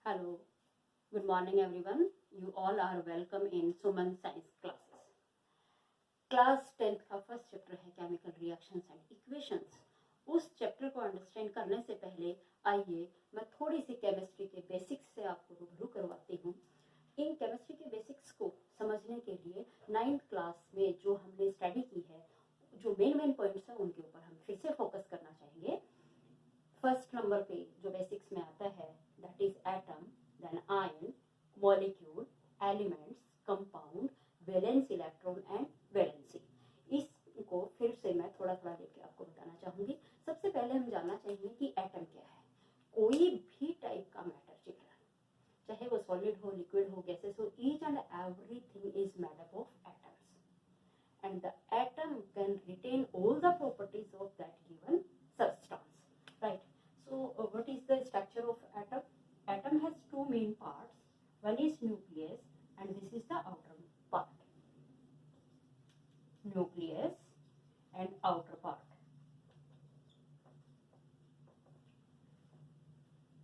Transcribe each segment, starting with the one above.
Hello, good morning everyone. You all are welcome in Suman Science classes. Class 10th का first chapter है chemical reactions and equations. उस chapter को understand करने से पहले आइए मैं थोड़ी सी केमिस्ट्री के बेसिक्स से आपको रूबरू करवाती हूँ। इन केमिस्ट्री के बेसिक्स को समझने के लिए 9th क्लास में जो हमने स्टडी की है, जो मेन पॉइंट्स हैं उनके ऊपर हम फिर से फोकस करना चाहेंगे। फर्स्ट नंबर पे जो बेसिक्स में आता है that is atom, then ion, molecule, elements, compound, valence electron and valency. इसको फिर से मैं थोड़ा थोड़ा लेके आपको बताना चाहूंगी। सबसे पहले हम जानना चाहेंगे कि एटम क्या है। कोई भी टाइप का मैटर चिल्ड्रन, चाहे वो सॉलिड हो, लिक्विड हो, गैसेस हो, each and everything is made up of atoms and the atom can retain all the properties of that given substance, right? So what is the structure of atom? Atom has two main parts. One is nucleus and this is the outer part. Nucleus and outer part.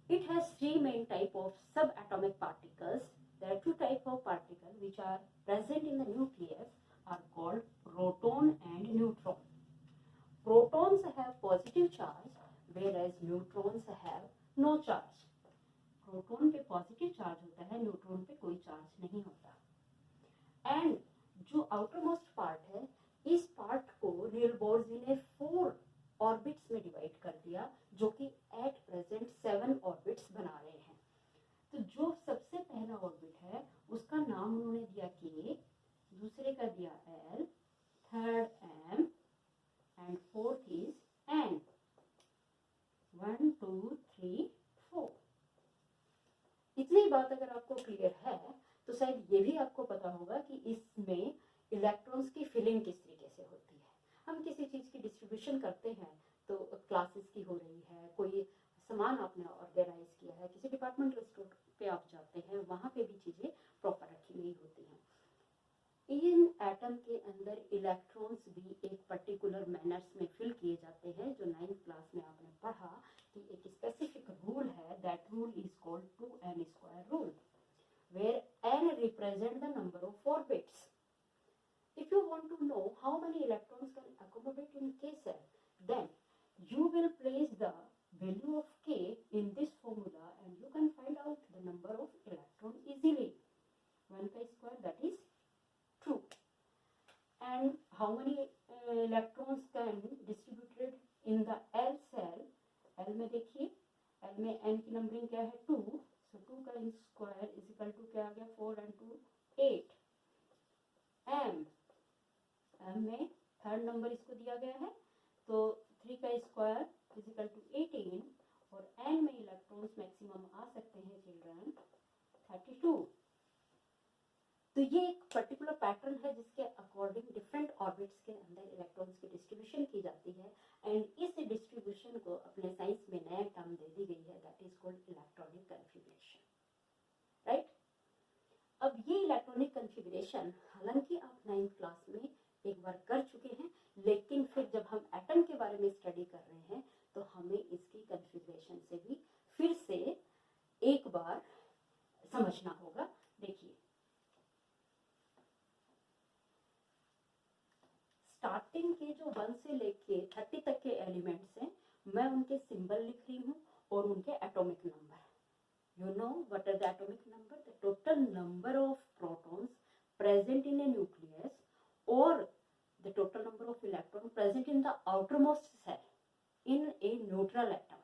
It has three main type of subatomic particles. There are two type of particles which are present in the nucleus are called proton and neutron. Protons have positive charge whereas neutrons have no charge. Proton पे positive charge होता है, neutron पे कोई charge नहीं होता। And जो outer most part है, इस पार्ट को नियल बोर्जी ने 4 ऑर्बिट्स में डिवाइड कर दिया, जो कि एट प्रेजेंट 7 ऑर्बिट्स बना रहे हैं। तो जो सबसे पहला ऑर्बिट है उसका नाम उन्होंने दिया K, दूसरे का दिया L, third M and fourth is N। 1 2 3 4। इतनी बात अगर आपको क्लियर है तो शायद ये भी आपको पता होगा कि इसमें इलेक्ट्रॉन्स की फिलिंग किस तरीके से होती है। हम किसी चीज की डिस्ट्रीब्यूशन करते हैं तो क्लासेस की हो रही है, कोई सामान आपने ऑर्गेनाइज किया है, किसी डिपार्टमेंटल स्टोर पे आप जाते हैं, वहां पे भी चीजें प्रॉपर रखी हुई होती हैं। इन एटम के अंदर इलेक्ट्रॉन्स भी एक पर्टिकुलर मैनर्स में फिल किए जाते हैं, जो 9th क्लास में आपने पढ़ा कि एक स्पेसिफिक रूल है। That rule is called 2n square rule, where n represent the number of orbits. If you want to know how many electrons can accommodate in K cell, then you will place the value of K in this formula and you can find out the number of electron easily. 1 का square, that is 2. And how many electrons can distributed in the L cell? L में देखिए, L में n की numbering क्या है 2, so 2 का square is equal to क्या आ गया 4 and 2 8। M में थर्ड नंबर इसको दिया गया है तो 3 का स्क्वायर इज इक्वल टू 18 और n में इलेक्ट्रॉन्स मैक्सिमम आ सकते हैं चिल्ड्रन 32। तो ये एक पर्टिकुलर पैटर्न है जिसके अकॉर्डिंग डिफरेंट ऑर्बिट्स के अंदर इलेक्ट्रॉन्स की डिस्ट्रीब्यूशन की जाती है एंड इस डिस्ट्रीब्यूशन को अपने साइंस में नया टर्म दे दी गई है, that is called electronic configuration, right. अब ये इलेक्ट्रॉनिक कन्फिगरेशन हालांकि आप 9th क्लास में एक बार कर चुके हैं, लेकिन फिर जब हम एटम के बारे में स्टडी कर रहे हैं तो हमें इसकी कन्फिगरेशन से भी फिर से एक बार समझना होगा। देखिए, स्टार्टिंग के जो 1 से लेके 30 तक के एलिमेंट्स हैं, मैं उनके सिंबल लिख रही हूँ और उनके atomic number. You know what are the atomic number? The total number of protons present in a nucleus or the total number of electrons present in the outermost cell in a neutral atom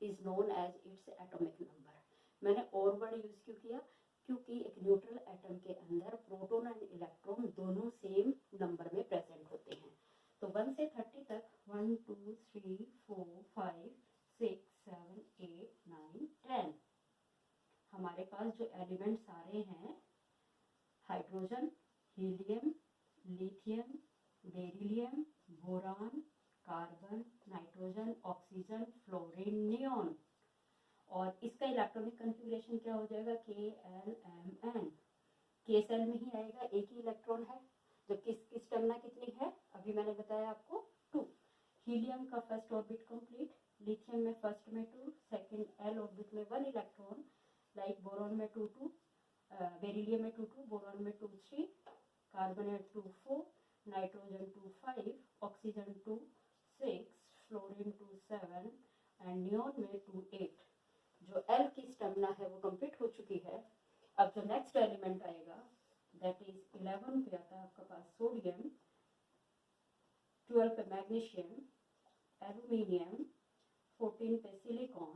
is known as its atomic number. मैंने और word use क्यों किया? क्योंकि एक neutral atom के अंदर proton and electron दोनों same number में प्रेजेंट होते हैं। तो 1 से 30 तक 1 2 3 4 5 6 7 8 9 10 हमारे पास जो एलिमेंट्स आ रहे हैं, hydrogen, helium, lithium, beryllium, boron, carbon, nitrogen, oxygen, fluorine, neon. और इसका इलेक्ट्रॉनिक कन्फिगरेशन क्या हो जाएगा KLMN। K सेल में ही आएगा, एक ही इलेक्ट्रॉन है, जबकि इसकी स्टेमिना कितनी है अभी मैंने बताया आपको 2। हीलियम का फर्स्ट ऑर्बिट कंप्लीट, लिथियम में फर्स्ट में 2, सेकंड L ऑर्बिट में 1 इलेक्ट्रॉन, है वो कंप्लीट हो चुकी है। अब जो नेक्स्ट एलिमेंट आएगा दैट इज 11 पे आता है आपका पास सोडियम, 12 पे मैग्नीशियम, एल्यूमिनियम, 14 पे सिलिकॉन,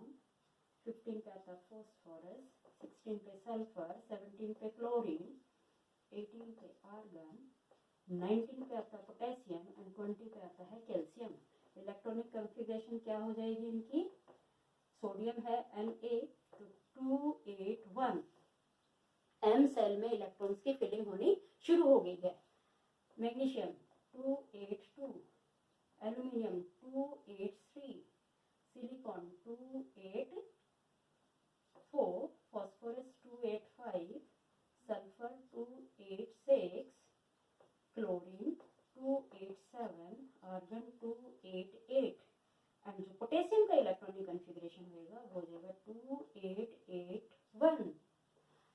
15 पे आता है फॉस्फोरस, 16 पे सल्फर, 17 पे क्लोरीन, 18 पे आर्गन, 19 पे आता है पोटेशियम एंड 20 पे आता है कैल्शियम। इलेक्ट्रॉनिक कॉन्फ़िगरेशन क्या हो जाएगी इनकी? सोडियम है Na281, M सेल में इलेक्ट्रॉन्स की फिलिंग होनी शुरू हो गई है। Magnesium 282, aluminium 283, silicon 284, phosphorus 285, sulphur 286, chlorine 287, argon 288 and जो पोटेशियम का इलेक्ट्रॉनिक कॉन्फ़िगरेशन होगा वो हो जाएगा 2881।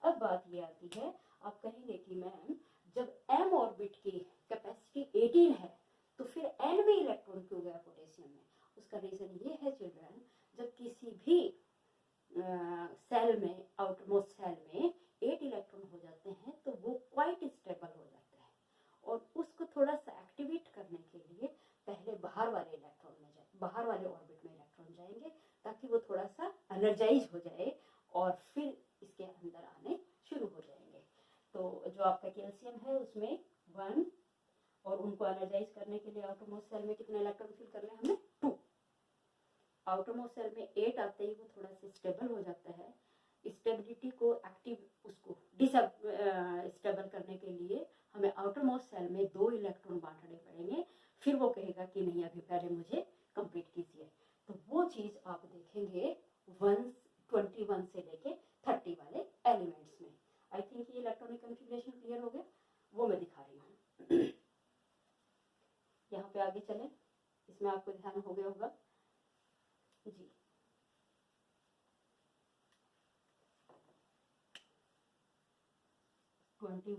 अब बात ये आती है, आप कहेंगे कि मैम जब m ऑर्बिट की कैपेसिटी 18 है तो फिर n में इलेक्ट्रॉन क्यों गया पोटेशियम में? उसका रीजन ये है चिल्ड्रन, जब किसी भी सेल में, आउटरमोस्ट सेल में 8 इलेक्ट्रॉन हो जाते हैं तो वो क्वाइट स्टेबल हो जाते हैं और उसको थोड़ा सा एक्टिवेट करने के लिए पहले बाहर वाले इलेक्ट्रॉन में जाए, बाहर वाले ऑर्बिट में इलेक्ट्रॉन जाएंगे ताकि वो थोड़ा सा एनर्जाइज हो जाए और फिर इसके अंदर आने शुरू हो जाएंगे। तो जो आपका कैल्शियम है उसमें 1 और उनको एनर्जाइज करने के लिए आउटरमोस्ट सेल में कितने इलेक्ट्रॉन फिल करने हैं हमें? 2। आउटरमोस्ट सेल में 8 आते ही वो थोड़ा सा स्टेबल हो जाता है। स्टेबिलिटी को एक्टिव, उसको डिसस्टेबल करने के लिए हमें आउटरमोस्ट सेल में 2 इलेक्ट्रॉन बांटने पड़ेंगे। फिर वो कहेगा कि नहीं अभी पहले मुझे कंप्लीट कीजिए। तो वो चीज़ आप देखेंगे 121 से लेके 30 वाले एलिमेंट्स में। आई थिंक ये इलेक्ट्रॉनिक कॉन्फ़िगरेशन क्लियर हो गया, वो मैं दिखा रही हूँ। यहाँ पे आगे चलें, इसमें आपको ध्यान हो गया होगा जी। Twenty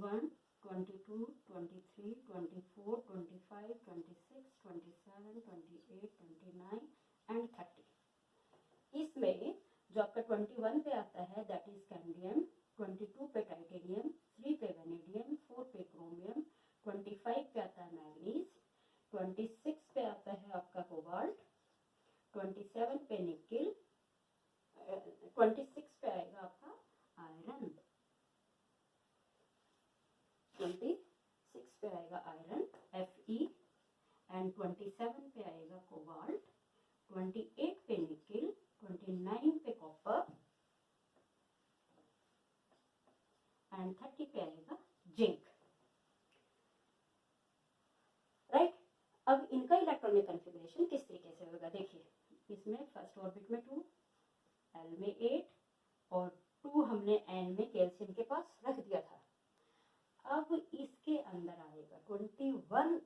22, 23, 24, 25, 26, 27, 28, 29 and 30। इसमें जो आपका 21 पे आता है दैट इज कैडमियम, 22 पे टाइटेनियम, 3 पे वेनेडियम, 4 पे क्रोमियम, 25 पे आता है मैग्नीज, 26 पे आता है आपका कोबाल्ट, 27 पे निकिल, 26 पे आएगा आपका आयरन, 26 पे आएगा आयरन Fe एंड 27 पे आएगा कोबाल्ट, 28 पे निकिल, 29 पे कॉपर एंड 30 पे आएगा जिंक। राइट, अब इनका इलेक्ट्रॉनिक कॉन्फ़िगरेशन किस तरीके से होगा देखिए। इसमें फर्स्ट ऑर्बिट में 2, L में 8 और 2 हमने N में कैल्शियम के पास रख दिया था। अब इसके अंदर आएगा 21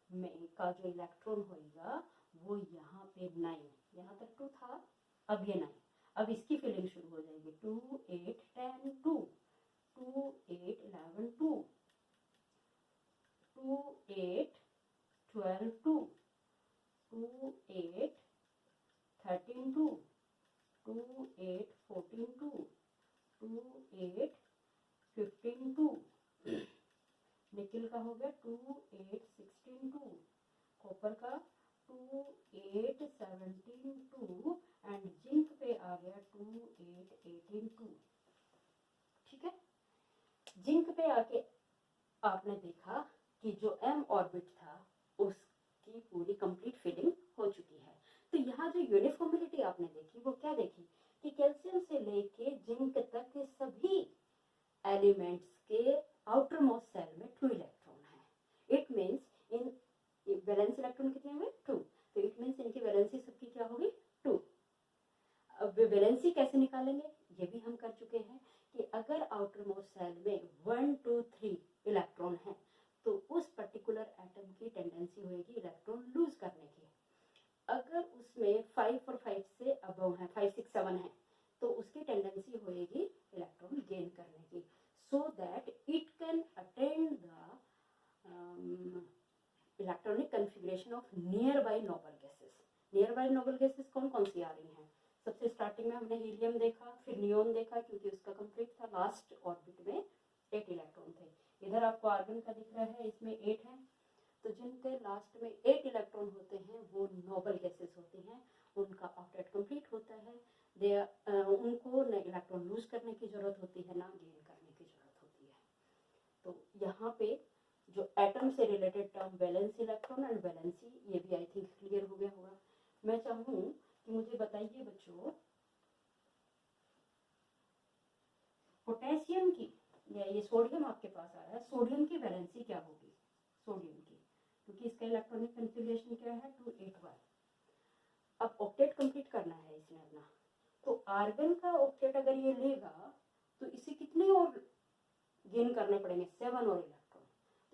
में का जो इलेक्ट्रॉन होगा वो यहाँ पे 9, यहाँ तक 2 था, अब ये 9, अब इसकी फिलिंग शुरू हो जाएगी। 2, 8, 10, 2, 2, 8, 11, 2, 2, 8, 12, 2, 2, 8, 13, 2, 2, 8, 14, 2, 2, 8, 15, 2, निकिल का हो गया 2, 8, 16, 2, कॉपर का 2, 8, 17, 2 एंड जिंक पे आ गया 2, 8, 18, 2। ठीक है, जिंक पे आके आपने देखा कि जो m ऑर्बिट था उसकी पूरी कंप्लीट फिलिंग हो चुकी है। तो यहाँ जो यूनिफॉर्मिलिटी आपने देखी वो क्या देखी कि कैल्शियम से लेके जिंक तक के सभी एलिमेंट्स के आउटर मोस्ट सेल में 2 इलेक्ट्रॉन है। It means in valence electron कितने हुए? 2। तो इट मीन्स इनकी वैलेंसी सबकी क्या होगी? 2। अब वैलेंसी कैसे निकालेंगे ये भी हम कर चुके हैं कि अगर आउटर मोस्ट सेल में 1, 2, 3 इलेक्ट्रॉन है तो उस पर्टिकुलर एटम की टेंडेंसी होगी इलेक्ट्रॉन लूज करने की। अगर उसमें 5 और 5 से अबव है, 5, 6, 7 है तो उसकी टेंडेंसी होगी इलेक्ट्रॉन गेन करने की, so that it can attain the electronic configuration of nearby noble gases. nearby noble gases कौन कौन सी आ रही हैं? सबसे स्टार्टिंग में हमने हीलियम देखा, फिर नियोन देखा क्योंकि उसका कंप्लीट था, लास्ट ऑर्बिट में 8 इलेक्ट्रॉन थे। इधर आपको आर्गन का दिख रहा है, इसमें 8 है। तो जिनके लास्ट में 8 इलेक्ट्रॉन होते हैं वो नोबल गैसेस होती हैं, उनका ऑक्टेट कंप्लीट होता है। उनको न इलेक्ट्रॉन लूज करने की जरूरत होती है, ना गेन करने की जरूरत होती है। तो यहाँ पे जो एटम से related term valence electron and valency, ये भी आई थिंक क्लियर हो गया होगा। मैं चाहूँ कि मुझे बताइए बच्चों, पोटेशियम की या ये सोडियम आपके पास आ रहा है, सोडियम की वैलेंसी क्या होगी? सोडियम की, क्योंकि इसका इलेक्ट्रॉनिक कन्फिगरेशन क्या है 281। अब ऑक्टेट कंप्लीट करना है इसने अपना, तो आर्गन का ऑक्टेट अगर ये लेगा तो इसे कितने और गेन करने पड़ेंगे? 7 और इलेक्ट्रॉन।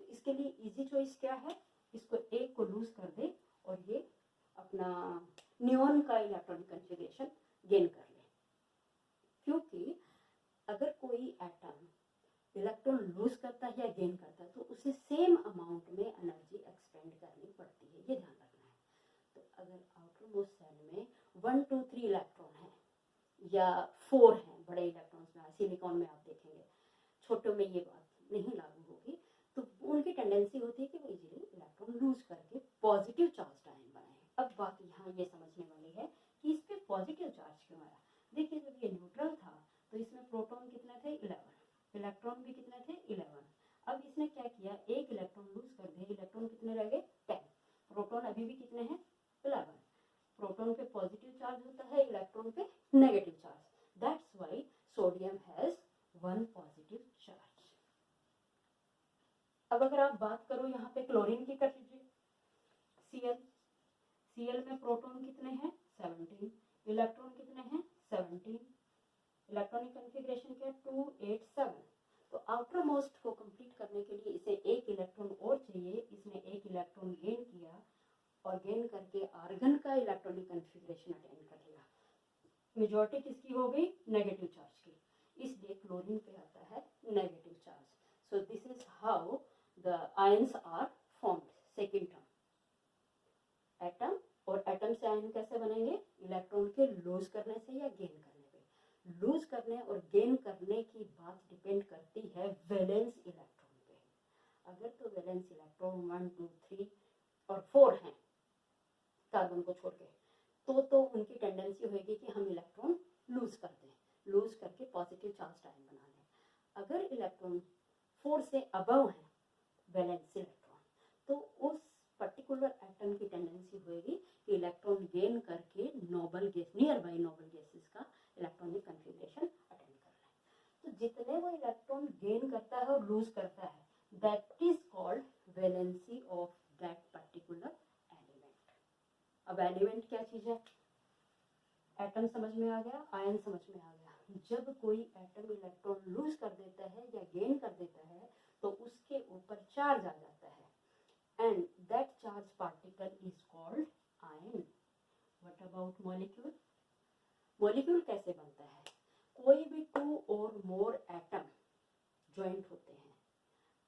तो इसके लिए इजी चॉइस क्या है, इसको एक को लूज कर दे और ये अपना नियोन का इलेक्ट्रॉनिक कन्फिगरेशन गेन कर ले। क्योंकि अगर कोई एटम इलेक्ट्रॉन लूज करता है या गेन करता है तो उसे सेम अमाउंट में एनर्जी एक्सपेंड करनी पड़ती है, ये ध्यान रखना है। तो अगर आउटर मोस्ट सेल में 1 2 3 इलेक्ट्रॉन है या 4 हैं, बड़े इलेक्ट्रॉन्स में सिलिकॉन में आप देखेंगे, छोटों में ये बात नहीं लागू होगी, तो उनकी टेंडेंसी होती है कि वो इजीली इलेक्ट्रॉन लूज करके पॉजिटिव चार्ज आयन बनाए। अब बात यहाँ ये समझने वाली है कि इस पे पॉजिटिव चार्ज क्यों आया। देखिए जब ये न्यूट्रल था तो इसमें प्रोटॉन कितने थे? 11, इलेक्ट्रॉन भी कितने थे? 11। अब इसने क्या किया, एक इलेक्ट्रॉन लूज कर दिया, इलेक्ट्रॉन कितने रह गए? 10। प्रोटॉन अभी भी कितने हैं? 11। प्रोटॉन पे पॉजिटिव चार्ज होता है, इलेक्ट्रॉन पे negative charge. That's why sodium has 1 positive charge. अब अगर आप बात करो यहाँ पे क्लोरीन की कर लीजिए, Cl में प्रोटॉन कितने हैं? 17, इलेक्ट्रॉन कितने हैं? 17। इलेक्ट्रॉनिक कन्फिगरेशन क्या? 287। तो आउटर मोस्ट को कंप्लीट करने के लिए इसे एक इलेक्ट्रॉन और चाहिए, इसने एक इलेक्ट्रॉन गेन किया और गेन करके आर्गन का इलेक्ट्रॉनिक कन्फिगरेशन अटेंड कर लिया। मेजॉरिटी किसकी हो गई? नेगेटिव चार्ज की, इसलिए क्लोरीन पे आता है negative charge. So this is how the ions are formed. Second term, atom, और एटम से आयन कैसे बनेंगे? इलेक्ट्रॉन के लूज करने से या गेन करने पे। लूज करने और गेन करने की बात डिपेंड करती है वैलेंस इलेक्ट्रॉन पे। अगर तो वैलेंस इलेक्ट्रॉन 1 2 3 और 4 हैं कार्बन को छोड़ के, तो उनकी टेंडेंसी होगी कि हम इलेक्ट्रॉन लूज कर दें, लूज करके पॉजिटिव चार्ज आयन बना लें। अगर इलेक्ट्रॉन 4 से अबव है वैलेंस इलेक्ट्रॉन, तो उस पर्टिकुलर एटम की टेंडेंसी होगी कि इलेक्ट्रॉन गेन करके noble gas, near by noble gases का इलेक्ट्रॉनिक कन्फिगरेशन अटेंड कर रहे हैं। तो जितने वो इलेक्ट्रॉन गेन करता है और लूज करता है, that is called valency of that particular element. अब एलिमेंट क्या चीज है? एटम समझ में आ गया, आयन समझ में आ गया। जब कोई एटम इलेक्ट्रॉन लूज कर देता है या गेन कर देता है तो उसके ऊपर चार्ज आ जाता है, and that charged particle is called ion. What about molecule? Molecule कैसे बनता है? कोई भी 2 और more atom joint होते हैं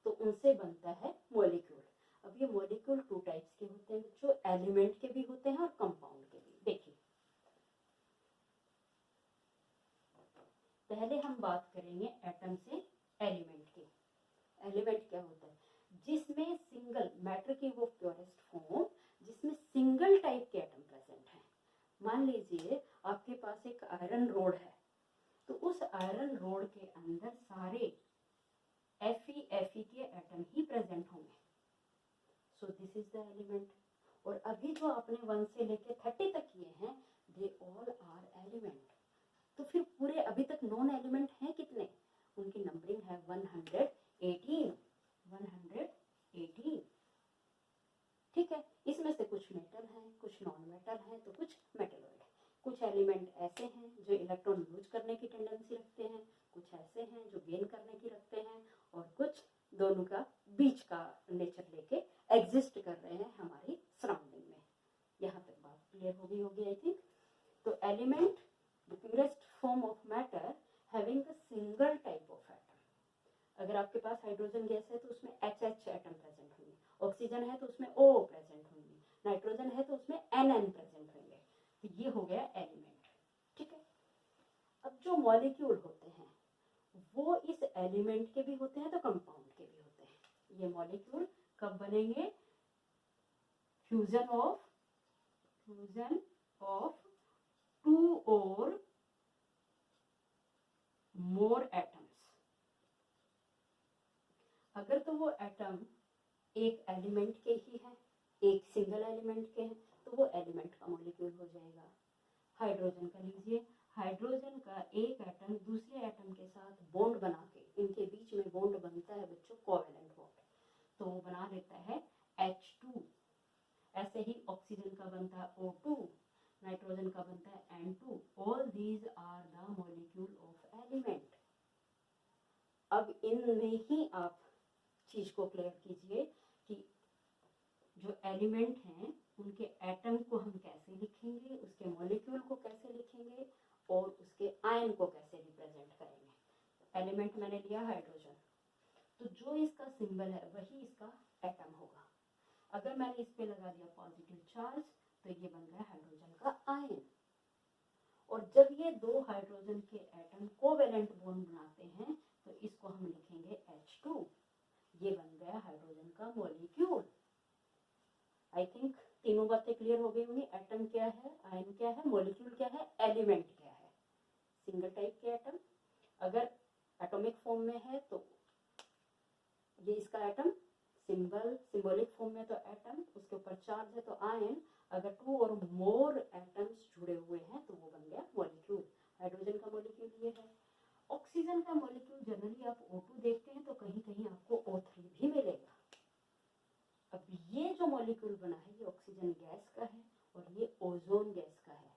तो उनसे बनता है molecule। अब ये molecule 2 टाइप्स के होते हैं, जो एलिमेंट के भी होते हैं और कंपाउंड के भी। देखिए पहले हम बात करेंगे एटम से एलिमेंट की। एलिमेंट क्या होता है? जिसमें सिंगल मैटर की वो प्योरेस्ट फॉर्म जिसमें सिंगल टाइप के एटम प्रेजेंट हैं। मान लीजिए आपके पास एक आयरन रोड है, तो उस आयरन रोड के अंदर सारे Fe के एटम ही प्रेजेंट होंगे। सो दिस इज द एलिमेंट। और अभी जो आपने 1 से लेके 30 तक किए हैं, दे ऑल आर एलिमेंट। तो फिर पूरे अभी तक नॉन एलिमेंट हैं कितने? उनकी नंबरिंग है 118। 118, ठीक है। इसमें से कुछ मेटल हैं, कुछ नॉन मेटल हैं, तो कुछ मेटलॉइड। कुछ एलिमेंट ऐसे हैं जो इलेक्ट्रॉन लूज करने की टेंडेंसी रखते हैं, कुछ ऐसे हैं जो गेन करने की रखते हैं, और कुछ दोनों का बीच का नेचर लेके एग्जिस्ट कर रहे हैं हमारी सराउंडिंग में। यहाँ तक बात क्लियर होगी आई थिंक। तो element, the purest form of matter having a single type of atom. अगर आपके पास हाइड्रोजन गैस है तो उसमें HH एटम प्रेजेंट होंगे, ऑक्सीजन है तो उसमें O प्रेजेंट होंगे, नाइट्रोजन है तो उसमें NN प्रेजेंट होंगे। तो ये हो गया एलिमेंट, ठीक है। अब अब जो मॉलिक्यूल होते हैं वो इस एलिमेंट के भी होते हैं तो कंपाउंड के भी होते हैं। ये मॉलिक्यूल कब बनेंगे? फ्यूजन ऑफ टू और मोर एटम्स। अगर तो वो एटम एक एलिमेंट के ही है, एक सिंगल एलिमेंट के हैं, तो वो एलिमेंट का मॉलिक्यूल हो जाएगा। हाइड्रोजन का लीजिए, हाइड्रोजन का एक एटम दूसरे एटम के साथ बॉन्ड बना के, इनके बीच में बॉन्ड बनता है बच्चों, कोवेलेंट बॉन्ड, तो वो बना देता है H2। ऐसे ही ऑक्सीजन का बनता है O2, नाइट्रोजन का बनता है N2। All these are the molecule of element. अब इनमें ही आप चीज को क्लियर कीजिए कि जो एलिमेंट हैं उनके एटम को हम कैसे लिखेंगे, उसके मॉलिक्यूल को कैसे लिखेंगे और उसके आयन को कैसे रिप्रेजेंट करेंगे। एलिमेंट मैंने लिया हाइड्रोजन, तो जो इसका सिंबल है वही इसका एटम होगा। अगर मैंने इस पे लगा दिया पॉजिटिव चार्ज तो ये बन गया हाइड्रोजन का आयन। और जब ये दो हाइड्रोजन के एटम कोवेलेंट बॉन्ड बनाते हैं तो इसको हम लिखेंगे H2। ये बन गया हाइड्रोजन का मॉलिक्यूल। आई थिंक तीनों बातें क्लियर हो गई होंगी। एटम क्या है, आयन क्या है, मॉलिक्यूल क्या है, एलिमेंट क्या है। सिंगल टाइप के एटम अगर एटॉमिक फॉर्म में है तो ये इसका एटम, सिंबॉलिक फॉर्म में तो एटम, उसके ऊपर चार्ज है तो आयन। अगर टू और मोर एटम्स जुड़े हुए हैं तो वो बन गया मॉलिक्यूल। हाइड्रोजन का मॉलिक्यूल ये है। ऑक्सीजन का मॉलिक्यूल जनरली आप O2 देखते हैं तो कहीं कहीं आपको O3 भी मिलेगा। अब ये जो मॉलिक्यूल बना है ये ऑक्सीजन गैस का है और ये ओजोन गैस का है।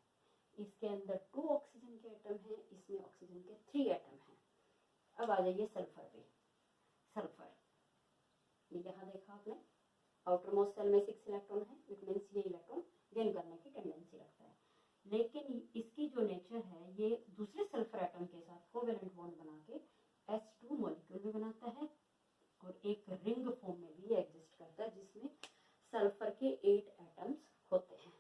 इसके अंदर 2 ऑक्सीजन के एटम हैं, इसमें ऑक्सीजन के 3 एटम हैं। अब आ जाइए सल्फर पे। सल्फर ये यहाँ देखा आपने, आउटर मोस्ट सेल में 6 इलेक्ट्रॉन है, इट मींस ये इलेक्ट्रॉन गेन करने की टेंडेंसी रखता है। लेकिन इसकी जो नेचर है ये दूसरे सल्फर एटम के साथ कोवेलेंट बॉन्ड बना के H2 मॉलिक्यूल भी बनाता है और एक रिंग फॉर्म में भी एग्जिस्ट करता है जिसमें सल्फर के 8 एटम्स होते हैं।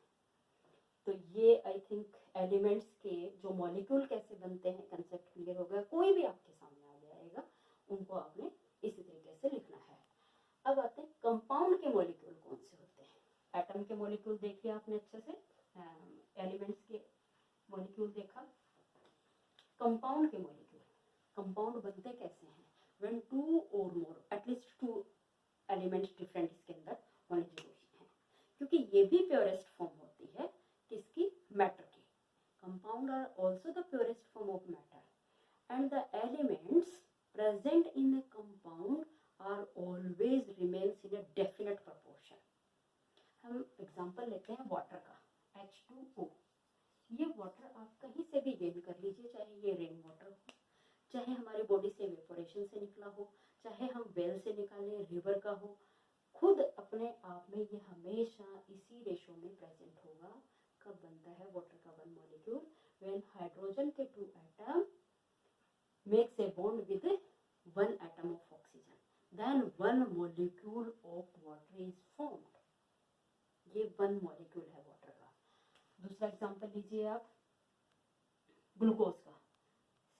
तो ये आई थिंक एलिमेंट्स के जो मॉलिक्यूल कैसे बनते हैं कंसेप्ट क्लियर हो गया। कोई भी आपके सामने आ जाएगा, उनको आपने इसी तरीके से लिखना है। अब आते हैं कंपाउंड के मॉलिक्यूल कौन से होते हैं। एटम के मॉलिक्यूल देख लिया आपने अच्छे से, एलिमेंट्स के मॉलिक्यूल देखा। कंपाउंड के मॉलिक्यूल, कंपाउंड बनते कैसे हैं? when 2 or more, at least 2 elements different इसके अंदर होने जरूरी है, क्योंकि ये भी प्योरेस्ट फॉर्म होती है किसकी? मैटर की। Compound are also the purest form of matter and the elements present in the compound are always remains in a definite proportion. हम एग्जांपल लेते हैं वाटर का, H2O। ये वाटर आप कहीं से भी गेन कर लीजिए, चाहे ये रेन वाटर हो, चाहे हमारी बॉडी से इवेपोरेशन से निकला हो, चाहे हम वेल से निकाले, रिवर का हो, खुद अपने आप में ये हमेशा इसी रेशो में प्रेजेंट होगा। कब बनता है वाटर का वन मॉलिक्यूल? व्हेन हाइड्रोजन के 2 atom makes a bond with 1 atom of oxygen, then 1 molecule of water is formed. ये 1 मॉलिक्यूल है वाटर का। दूसरा एग्जांपल लीजिए आप ग्लूकोज का।